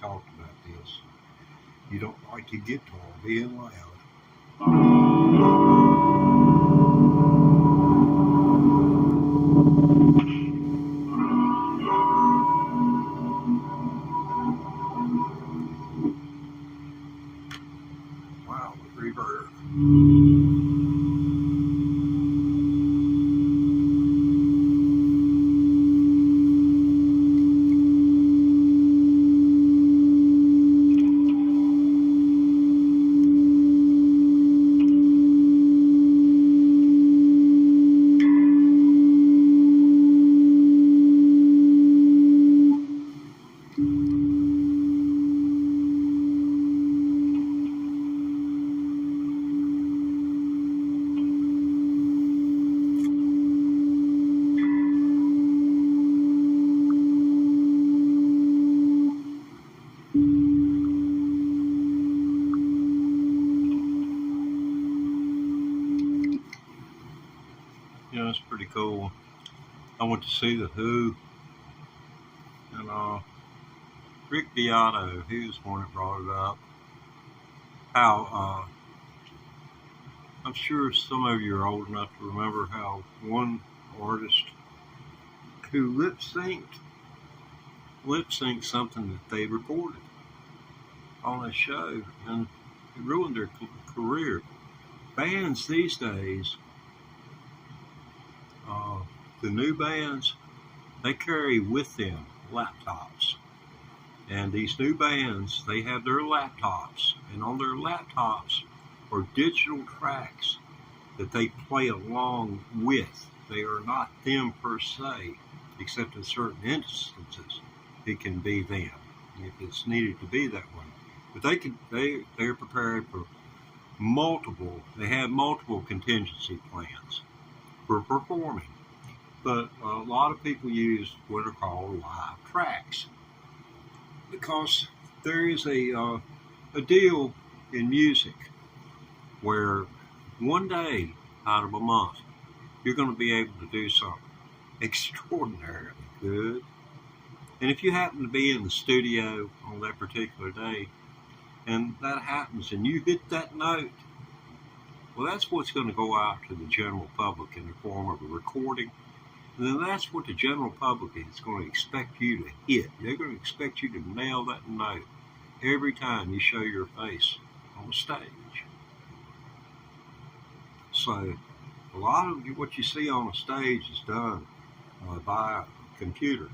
talked about this. You don't like your guitar being loud. Wow, reverb. You know, it's pretty cool. I went to see The Who, and Rick Beato, he was the one that brought it up. How, I'm sure some of you are old enough to remember how one artist who lip-synced something that they recorded on a show, and it ruined their career. Bands these days, the new bands, they carry with them laptops. And these new bands, they have their laptops, and on their laptops are digital tracks that they play along with. They are not them per se, except in certain instances it can be them if it's needed to be that way. But they're prepared for they have multiple contingency plans for performing. But a lot of people use what are called live tracks, because there is a deal in music where one day out of a month you're going to be able to do something extraordinarily good. And if you happen to be in the studio on that particular day and that happens and you hit that note, well, that's what's going to go out to the general public in the form of a recording. And then that's what the general public is going to expect you to hit. They're going to expect you to nail that note every time you show your face on the stage. So a lot of what you see on the stage is done by a computer.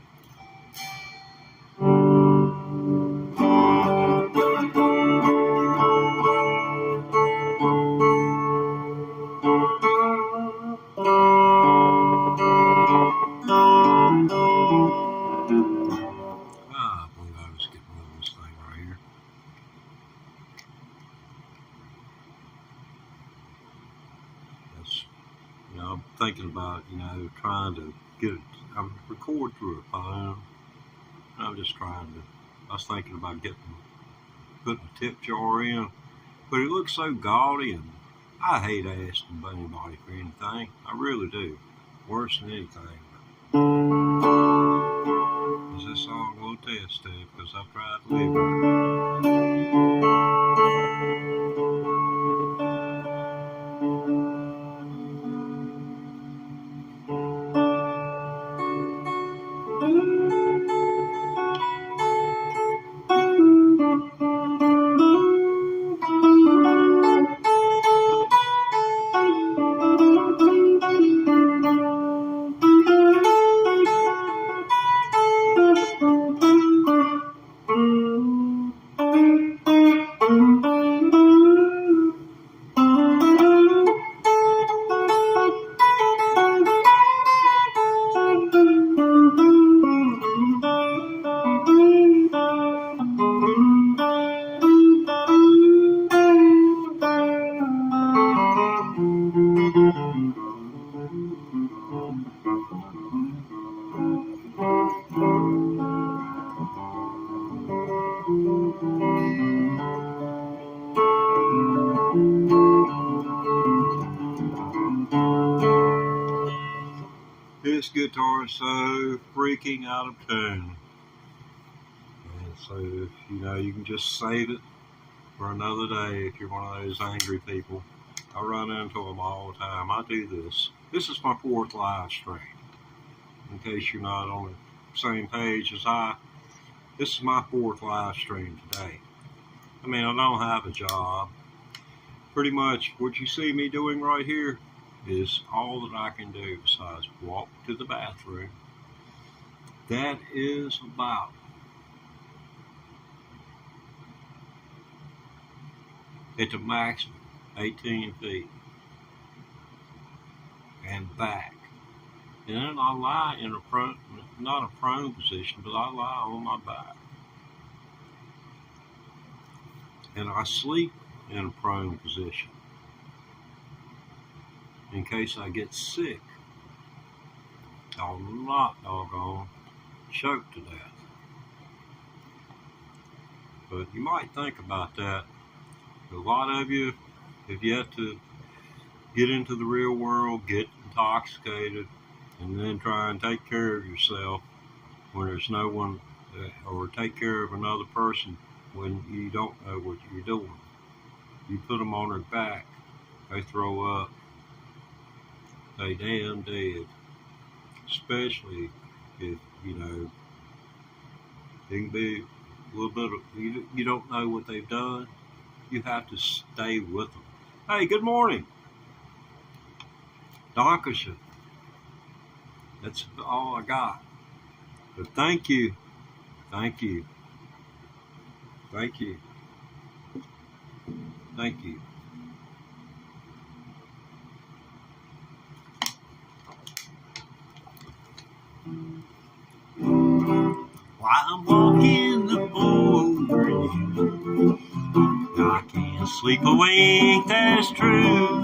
I'm thinking about, trying to record through a phone. I was thinking about putting a tip jar in, but it looks so gaudy, and I hate asking anybody for anything. I really do. Worse than anything. Is this song a little test too? Because I've tried to live This guitar is so freaking out of tune. It's So, you know, you can just save it for another day if you're one of those angry people. I run into them all the time. I do this. This is my 4th live stream. In case you're not on the same page as I, this is my 4th live stream today. I mean, I don't have a job. Pretty much what you see me doing right here is all that I can do besides walk to the bathroom. That is about at the maximum 18 feet and back. And then I lie in a prone, not a prone position, but I lie on my back. And I sleep in a prone position in case I get sick. I'll not doggone choke to death. But you might think about that. A lot of you have yet to get into the real world, get intoxicated, and then try and take care of yourself when there's no one, or take care of another person when you don't know what you're doing. You put them on their back, they throw up, they damn dead. Especially if, you know, it can be a little bit of, you don't know what they've done. You have to stay with them. Hey, good morning. Dankeschön. That's all I got. But thank you. Thank you. Thank you. Thank you. While I'm walking the boat over you, I can't sleep a wink, that's true.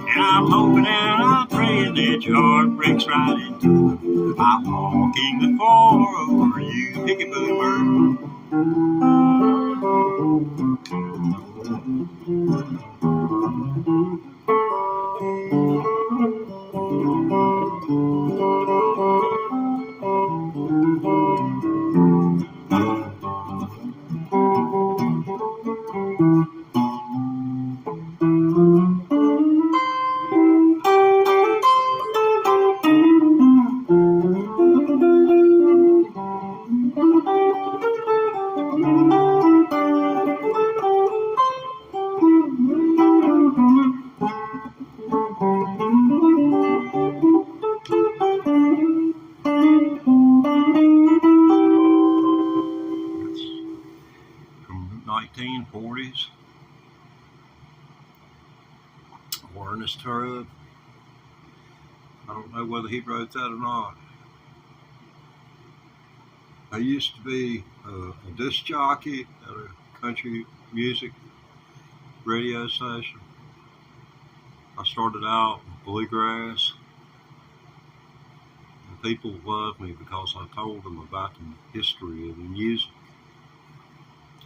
And I'm hoping and I'm praying that your heart breaks right in two. I'm walking the floor over you, picky boo bird. From 1940s. Ernest Tubb. I don't know whether he wrote that or not. I used to be a disc jockey at a country music radio station. I started out with bluegrass, and people loved me because I told them about the history of the music.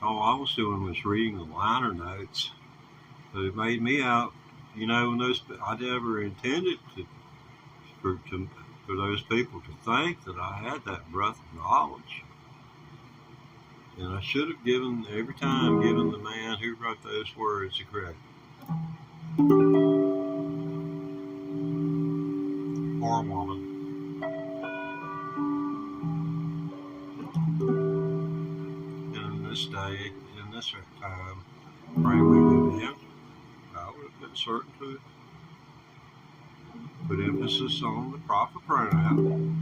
All I was doing was reading the liner notes, but it made me out, you know, when those, I never intended for those people to think that I had that breadth of knowledge. And I should have every time given the man who wrote those words the credit. Or a woman. And in this day, in this time frame we live in, I would have been certain to put emphasis on the proper pronoun.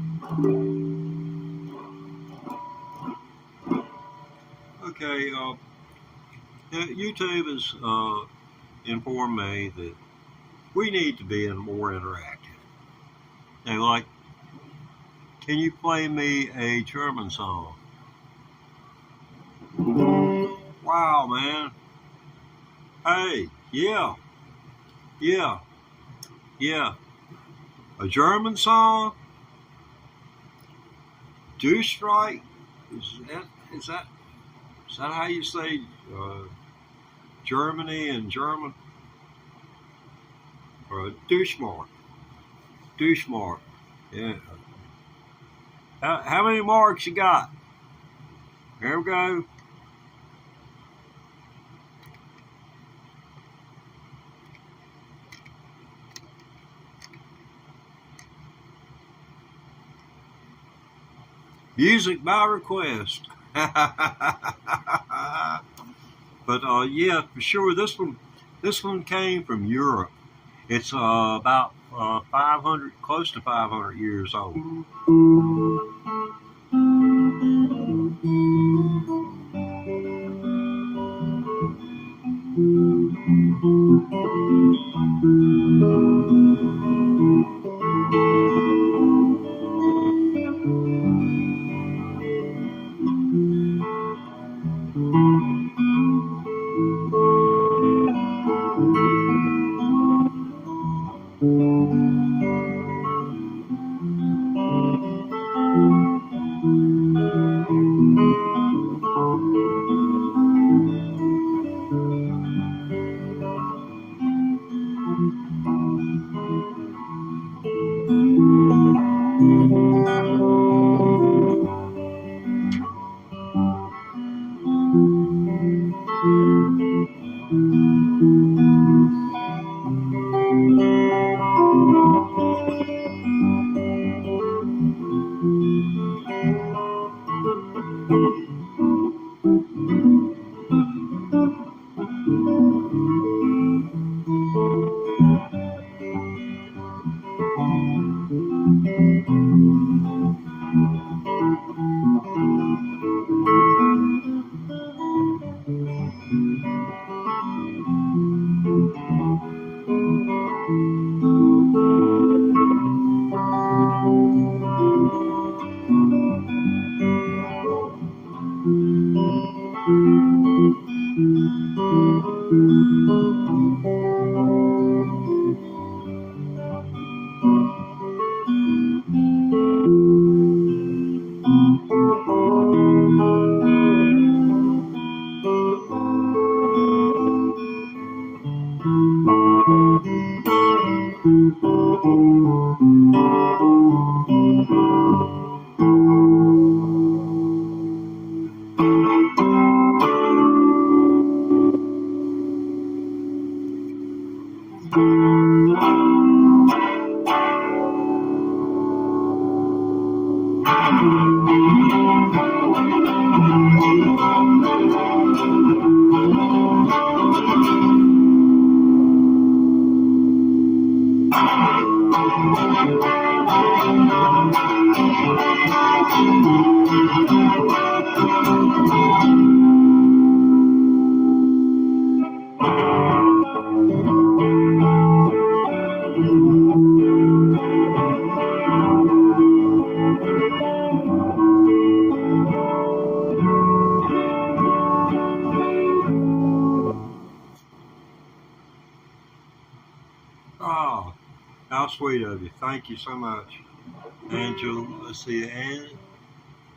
Okay, YouTube has informed me that we need to be more interactive. They're like, can you play me a German song? Wow, man. Hey, yeah. A German song? Do strike? Is that how you say Germany in German? Or Duschmark? Yeah. How many marks you got? Here we go. Music by request. But yeah, for sure, this one came from Europe. It's about 500, close to 500 years old. Oh, how sweet of you. Thank you so much. Let's see,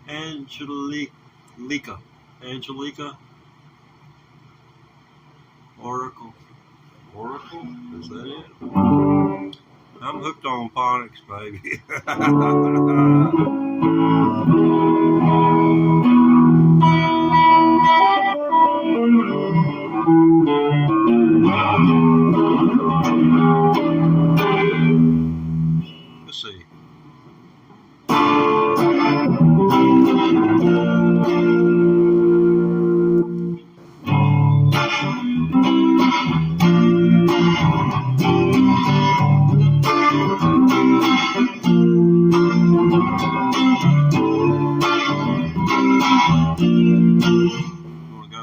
Angelica. Angelica? Oracle? Is that it? I'm hooked on phonics, baby. Let's see.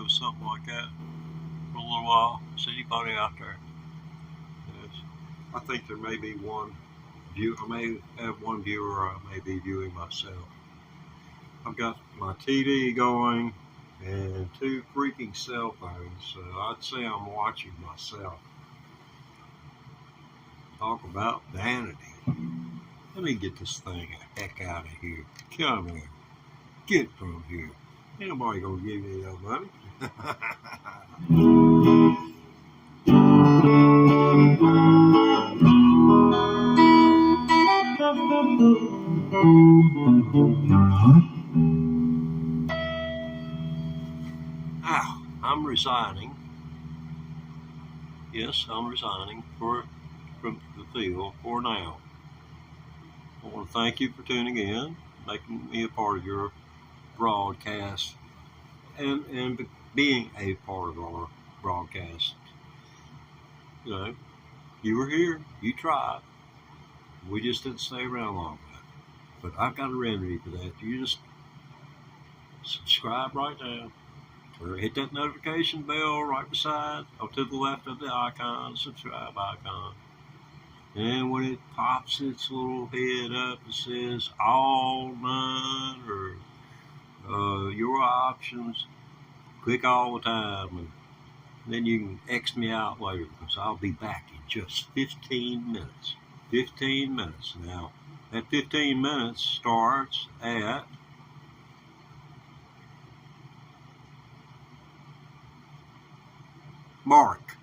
Something like that for a little while. See anybody out there? Yes. I think there may be one view. I may have one viewer. I may be viewing myself. I've got my TV going and 2 freaking cell phones, so I'd say I'm watching myself. Talk about vanity. Let me get this thing the heck out of here. Come here. Get from here. Ain't nobody gonna give me no money. Now, I'm resigning. Yes, I'm resigning from the field for now. I want to thank you for tuning in, making me a part of your broadcast, and being a part of our broadcast. You know, you were here, you tried. We just didn't stay around long enough. But I've got a remedy for that. You just subscribe right now. Or hit that notification bell right beside, or to the left of the icon, subscribe icon. And when it pops its little head up, it says all, none, or your options, click all the time. And then you can X me out later, because I'll be back in just 15 minutes. 15 minutes. Now, that 15 minutes starts at mark